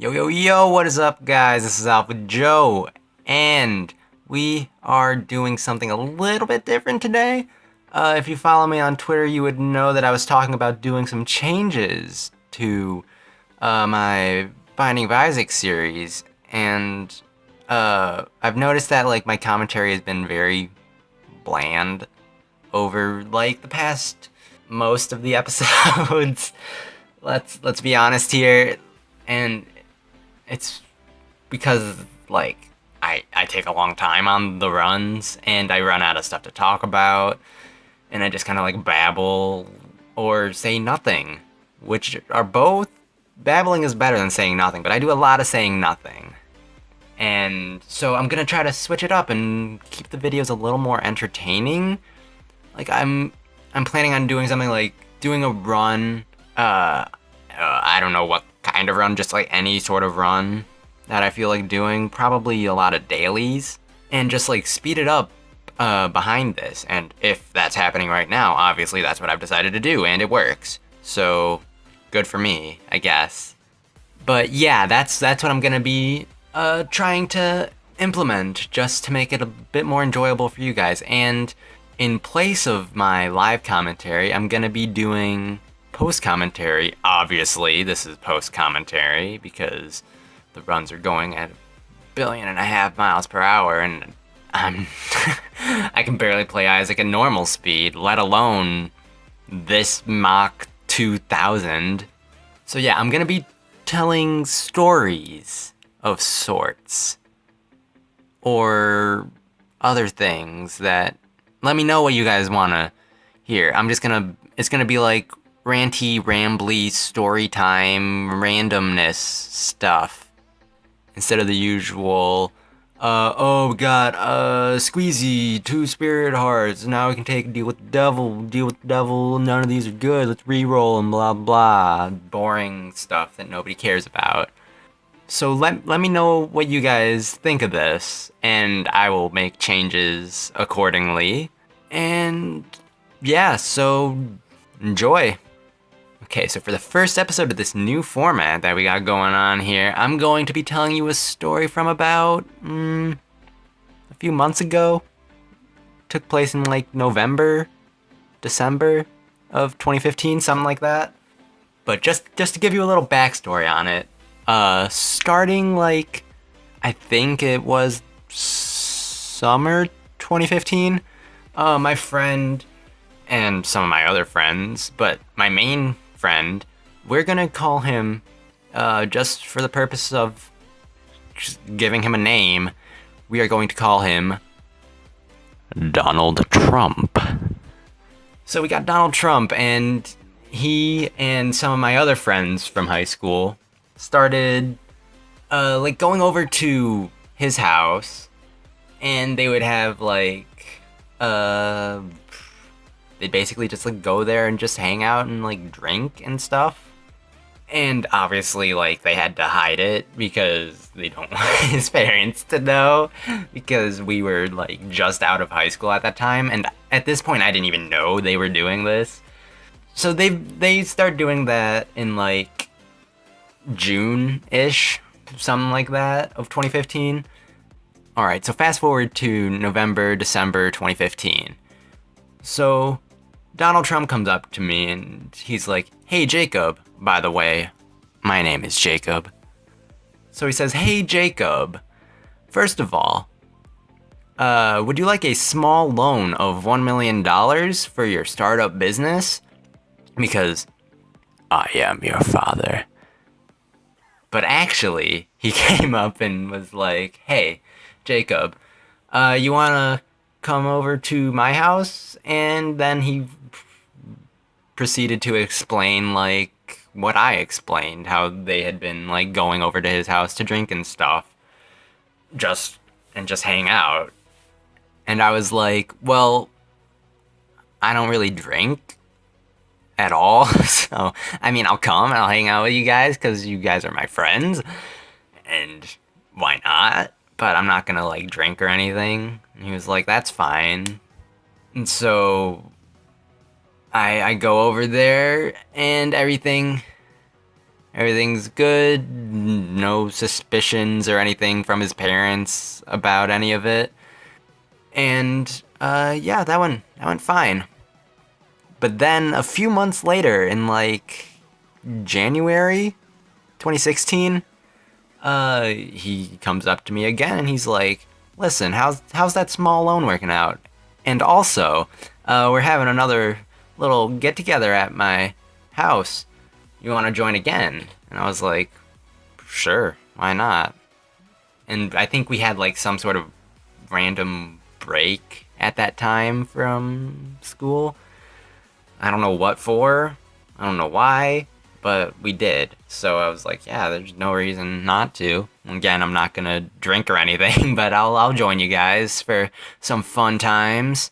Yo, yo, yo, what is up, guys? This is Alpha Joe, and we are doing something a little bit different today. If you follow me on Twitter, you would know that I was talking about doing some changes to my Binding of Isaac series, and I've noticed that like my commentary has been very bland over like the past most of the episodes. Let's be honest here, and it's because like I take a long time on the runs and I run out of stuff to talk about and I just kind of like babble or say nothing, which are both babbling is better than saying nothing, but I do a lot of saying nothing. And so I'm going to try to switch it up and keep the videos a little more entertaining. Like I'm planning on doing something like doing a run I don't know what kind of run, just like any sort of run that I feel like doing, probably a lot of dailies, and just like speed it up behind this. And if that's happening right now, obviously that's what I've decided to do, and it works. So good for me, I guess. But yeah, that's what I'm gonna be trying to implement just to make it a bit more enjoyable for you guys. And in place of my live commentary, I'm gonna be doing post commentary. Obviously, this is post commentary because the runs are going at 1.5 billion miles per hour, and I'm I can barely play Isaac at normal speed, let alone this Mach 2000. So yeah, I'm gonna be telling stories of sorts or other things that let me know what you guys want to hear. It's gonna be like ranty, rambly, story time, randomness stuff instead of the usual, oh we got squeezy, 2 spirit hearts, now we can deal with the devil, none of these are good, let's re-roll and blah blah, boring stuff that nobody cares about. So let me know what you guys think of this, and I will make changes accordingly. And yeah, so enjoy. Okay, so for the first episode of this new format that we got going on here, I'm going to be telling you a story from about a few months ago. Took place in like November, December of 2015, something like that. But just to give you a little backstory on it, starting like I think it was summer 2015, my friend and some of my other friends, but my main friend, we're gonna call him, just for the purpose of just giving him a name, we are going to call him Donald Trump. So we got Donald Trump, and he and some of my other friends from high school started like going over to his house, and they would have like they basically just like go there and just hang out and like drink and stuff. And obviously like they had to hide it because they don't want his parents to know, because we were like just out of high school at that time, and at this point I didn't even know they were doing this. So they start doing that in like June-ish, something like that, of 2015. Alright, so fast forward to November, December 2015. So Donald Trump comes up to me and he's like, hey Jacob, by the way, my name is Jacob. So he says, hey Jacob, first of all, would you like a small loan of $1 million for your startup business? Because I am your father. But actually, he came up and was like, hey, Jacob, you wanna come over to my house? And then he proceeded to explain like what I explained, how they had been like going over to his house to drink and stuff, just hang out. And I was like, well, I don't really drink at all, so I mean I'll come and I'll hang out with you guys because you guys are my friends, and why not? But I'm not gonna like drink or anything. And he was like, that's fine. And so I go over there and everything Everything's good. No suspicions or anything from his parents about any of it. And yeah, that went fine. But then a few months later, in like January 2016, he comes up to me again and he's like, "Listen, how's that small loan working out? And also, we're having another little get together at my house. You want to join again?" And I was like, "Sure, why not?" And I think we had like some sort of random break at that time from school. I don't know what for. I don't know why, but we did. So I was like, yeah, there's no reason not to. Again, I'm not gonna drink or anything, but I'll join you guys for some fun times.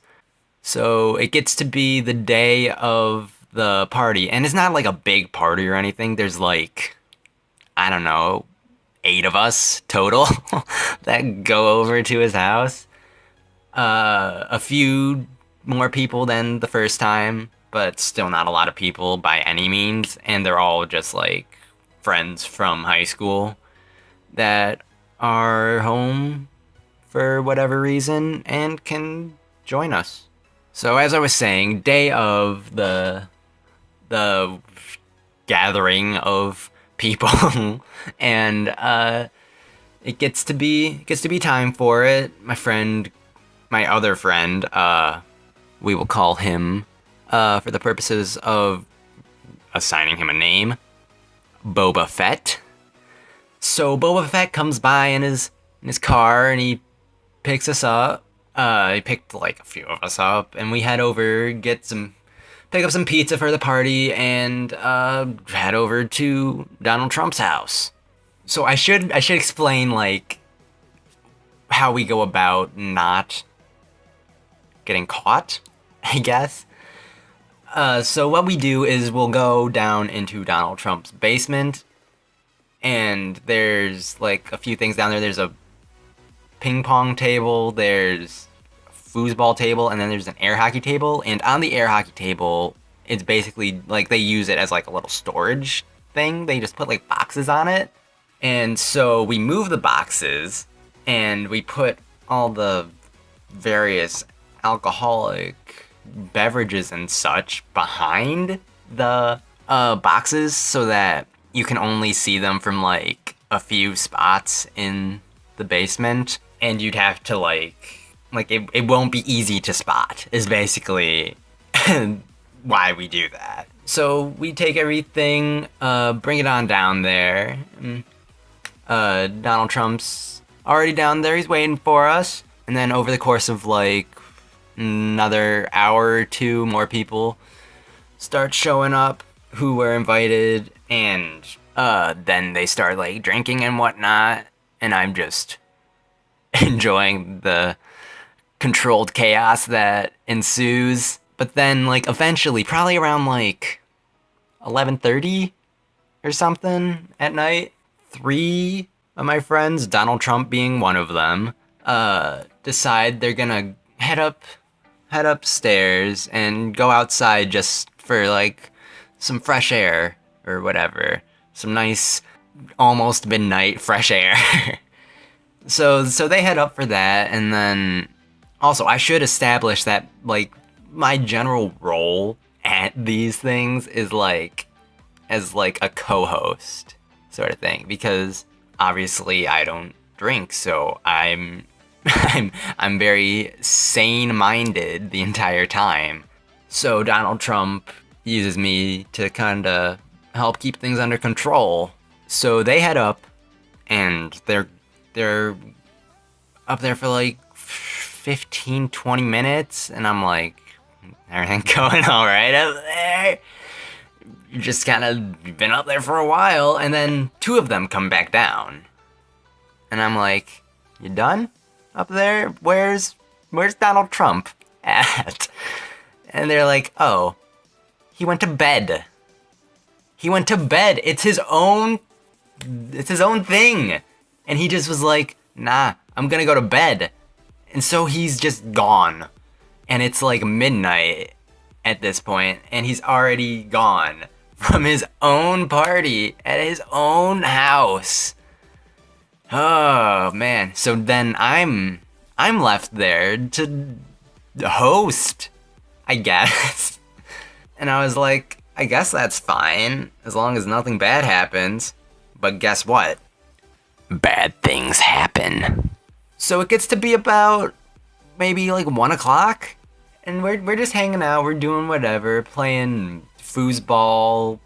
So it gets to be the day of the party, and it's not like a big party or anything. There's like, I don't know, 8 of us total that go over to his house. A few more people than the first time, but still not a lot of people by any means. And they're all just like friends from high school that are home for whatever reason and can join us. So as I was saying, day of the gathering of people, and it gets to be time for it. My other friend, we will call him, for the purposes of assigning him a name, Boba Fett. So Boba Fett comes by in his car and he picks us up. He picked like a few of us up, and we head over, pick up some pizza for the party, and head over to Donald Trump's house. So I should explain like how we go about not getting caught, I guess. So what we do is we'll go down into Donald Trump's basement, and there's like a few things down there. There's a ping pong table, there's a foosball table, and then there's an air hockey table. And on the air hockey table, it's basically like they use it as like a little storage thing. They just put like boxes on it. And so we move the boxes and we put all the various alcoholic beverages and such behind the boxes so that you can only see them from like a few spots in the basement, and you'd have to like it won't be easy to spot is basically why we do that. So we take everything, bring it on down there. Donald Trump's already down there, he's waiting for us. And then over the course of like another hour or two, more people start showing up who were invited, and then they start like drinking and whatnot, and I'm just enjoying the controlled chaos that ensues. But then like eventually, probably around like 11:30 or something at night, 3 of my friends, Donald Trump being one of them, decide they're gonna head upstairs and go outside just for like some fresh air or whatever, some nice almost midnight fresh air. so they head up for that. And then also I should establish that like my general role at these things is like as like a co-host sort of thing, because obviously I don't drink, so I'm very sane-minded the entire time. So Donald Trump uses me to kind of help keep things under control. So they head up, and they're up there for like 15-20 minutes, and I'm like, everything going all right up there? You just kind of been up there for a while. And then 2 of them come back down, and I'm like, you done up there? Where's Donald Trump at? And they're like, oh, he went to bed. It's his own thing. And he just was like, nah, I'm gonna go to bed. And so he's just gone. And it's like midnight at this point, and he's already gone from his own party at his own house. Oh man. So then I'm left there to host, I guess. And I was like, I guess that's fine as long as nothing bad happens. But guess what? Bad things happen. So it gets to be about maybe like 1 o'clock, and we're just hanging out, we're doing whatever, playing foosball,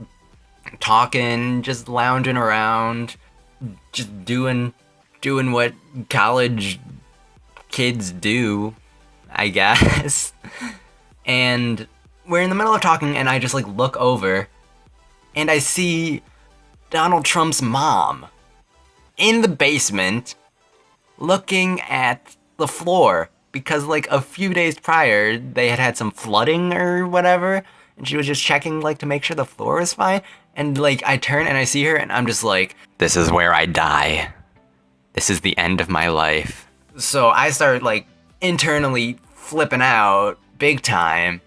talking, just lounging around, just doing what college kids do, I guess. And we're in the middle of talking, and I just like look over, and I see Donald Trump's mom in the basement looking at the floor because like a few days prior they had some flooding or whatever, and she was just checking like to make sure the floor was fine. And like I turn and I see her, and I'm just like, this is where I die. This is the end of my life. So I start like internally flipping out big time,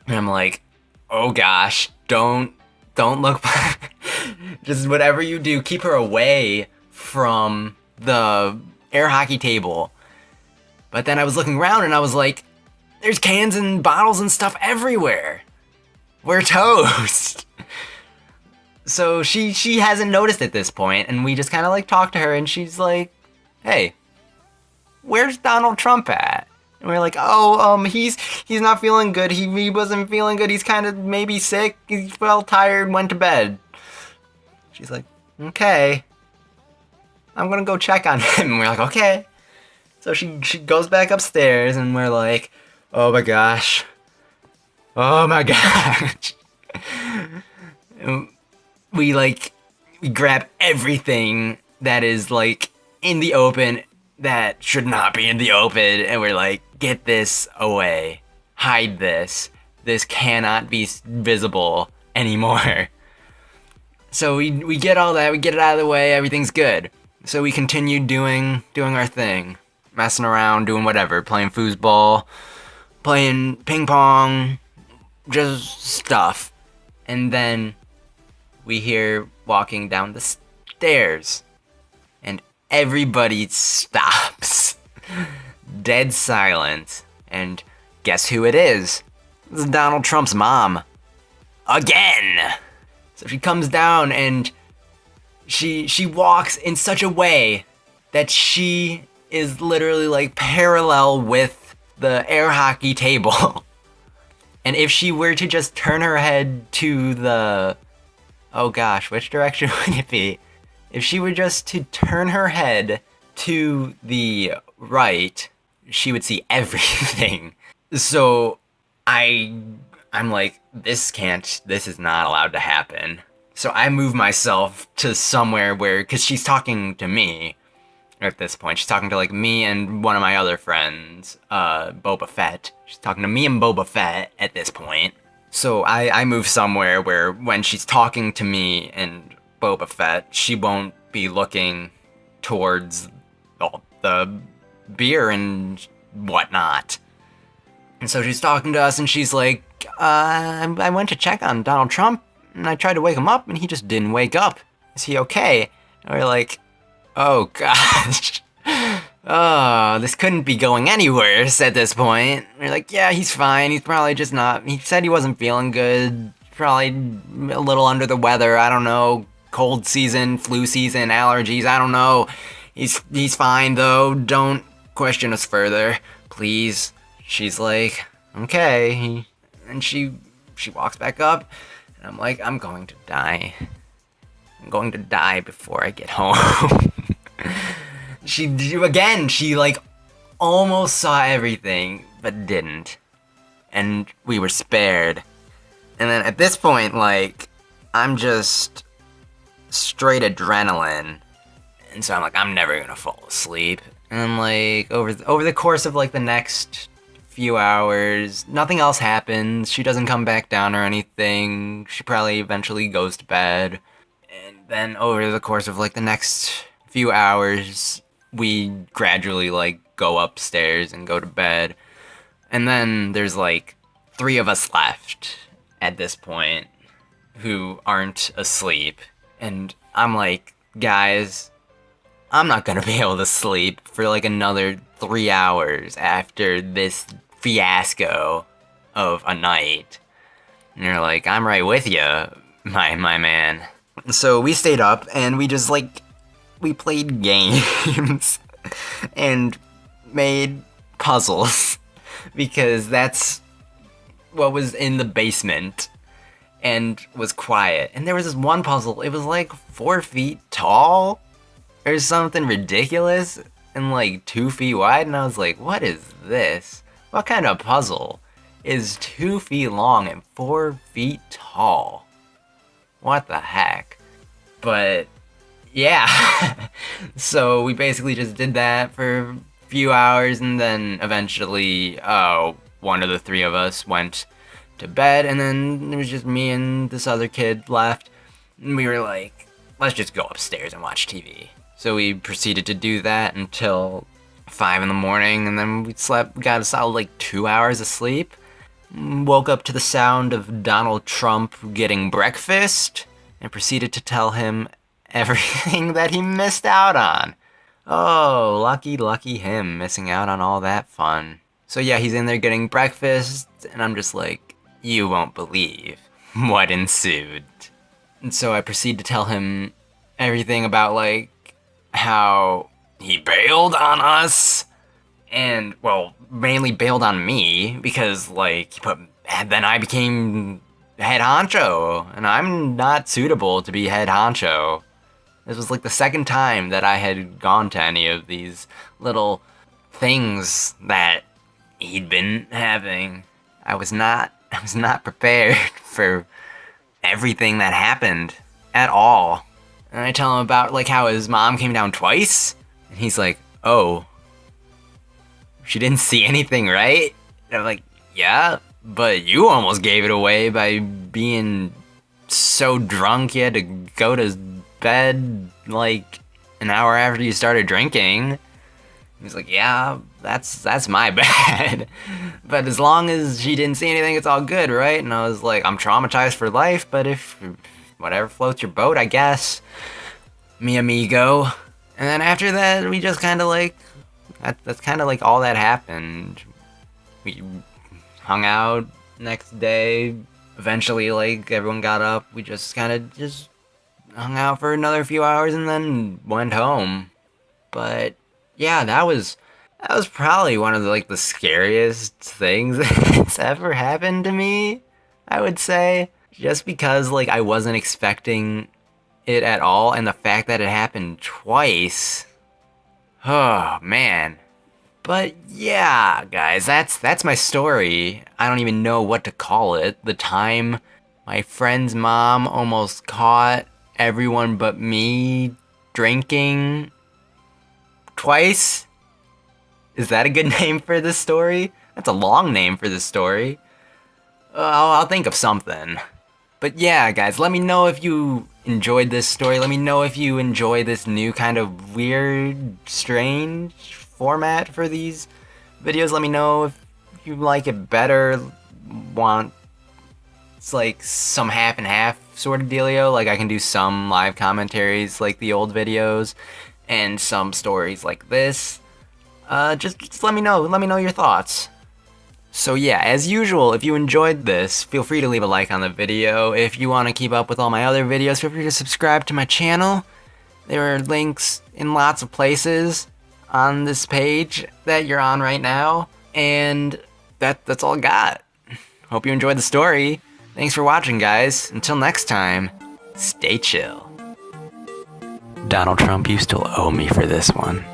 and I'm like, oh gosh, don't look. Just whatever you do, keep her away from the air hockey table. But then I was looking around and I was like, there's cans and bottles and stuff everywhere. We're toast. So she hasn't noticed at this point, and we just kind of like talk to her, and she's like, hey, where's Donald Trump at? And we're like, oh, he's not feeling good. He wasn't feeling good. He's kind of maybe sick. He felt tired, went to bed. She's like, okay, I'm gonna go check on him. And we're like, okay. So she goes back upstairs, and we're like, oh my gosh. Oh my gosh. We grab everything that is like in the open that should not be in the open, and we're like, get this away. Hide this. This cannot be visible anymore. So we get all that, we get it out of the way, everything's good. So we continue doing our thing. Messing around, doing whatever, playing foosball, playing ping pong, just stuff. And then we hear walking down the stairs, and everybody stops. Dead silent. And guess who it is? It's Donald Trump's mom. Again! So she comes down, and she walks in such a way that she is literally like parallel with the air hockey table. And if she were to just turn her head to the, oh gosh, which direction would it be? If she were just to turn her head to the right, she would see everything. So I'm like, this is not allowed to happen. So I move myself to somewhere where, cause she's talking to me at this point. She's talking to like me and one of my other friends, Boba Fett. She's talking to me and Boba Fett at this point. So I move somewhere where when she's talking to me and Boba Fett, she won't be looking towards the beer and whatnot. And so she's talking to us, and she's like, I went to check on Donald Trump, and I tried to wake him up, and he just didn't wake up. Is he okay? And we're like, oh gosh. Oh, this couldn't be going anywhere at this point. We're like, yeah, he's fine. He's probably just not. He said he wasn't feeling good. Probably a little under the weather. I don't know. Cold season, flu season, allergies. I don't know. He's fine though. Don't question us further, please. She's like, okay. And she walks back up, and I'm like, I'm going to die. I'm going to die before I get home. She like almost saw everything, but didn't. And we were spared. And then at this point, like, I'm just straight adrenaline. And so I'm like, I'm never gonna fall asleep. And like, over the course of like the next few hours, nothing else happens. She doesn't come back down or anything. She probably eventually goes to bed. And then over the course of like the next few hours, we gradually like go upstairs and go to bed. And then there's like 3 of us left at this point. who aren't asleep. And I'm like, guys, I'm not gonna be able to sleep for like another 3 hours after this fiasco of a night. And you're like, I'm right with you, my man. So we stayed up and we just like, we played games and made puzzles because that's what was in the basement and was quiet. And there was this one puzzle, it was like 4 feet tall or something ridiculous and like 2 feet wide. And I was like, what is this? What kind of puzzle is 2 feet long and 4 feet tall? What the heck? But yeah, so we basically just did that for a few hours, and then eventually one of the 3 of us went to bed, and then it was just me and this other kid left, and we were like, let's just go upstairs and watch TV. So we proceeded to do that until 5 in the morning, and then we got a solid like 2 hours of sleep, woke up to the sound of Donald Trump getting breakfast, and proceeded to tell him everything that he missed out on. Oh, lucky him, missing out on all that fun. So yeah, he's in there getting breakfast, and I'm just like, you won't believe what ensued. And so I proceed to tell him everything about like how he bailed on us, and well, mainly bailed on me because like then I became head honcho, and I'm not suitable to be head honcho. This was like the second time that I had gone to any of these little things that he'd been having. I was not prepared for everything that happened at all. And I tell him about like how his mom came down twice, and he's like, oh, she didn't see anything, right? And I'm like, yeah, but you almost gave it away by being so drunk you had to go to bed like an hour after you started drinking. He's like, yeah, that's my bad. But as long as she didn't see anything, it's all good, right? And I was like, I'm traumatized for life, but if whatever floats your boat, I guess. Mi amigo. And then after that, we just kind of like, that's kind of like all that happened. We hung out next day. Eventually, like, everyone got up. We just kind of just hung out for another few hours and then went home. But yeah, that was probably one of the, like, the scariest things that's ever happened to me, I would say. Just because, like, I wasn't expecting it at all, and the fact that it happened twice. Oh, man. But yeah, guys, that's my story. I don't even know what to call it. The time my friend's mom almost caught everyone but me drinking twice. Is that a good name for this story? That's a long name for this story. I'll think of something. But yeah, guys, let me know if you enjoyed this story. Let me know if you enjoy this new kind of weird, strange format for these videos. Let me know if you like it better, want it's like some half and half sort of dealio, like I can do some live commentaries like the old videos and some stories like this. Just let me know your thoughts. So yeah, as usual, if you enjoyed this, feel free to leave a like on the video. If you want to keep up with all my other videos, feel free to subscribe to my channel. There are links in lots of places on this page that you're on right now. And that's all I got. Hope you enjoyed the story. Thanks for watching, guys. Until next time, stay chill. Donald Trump, you still owe me for this one.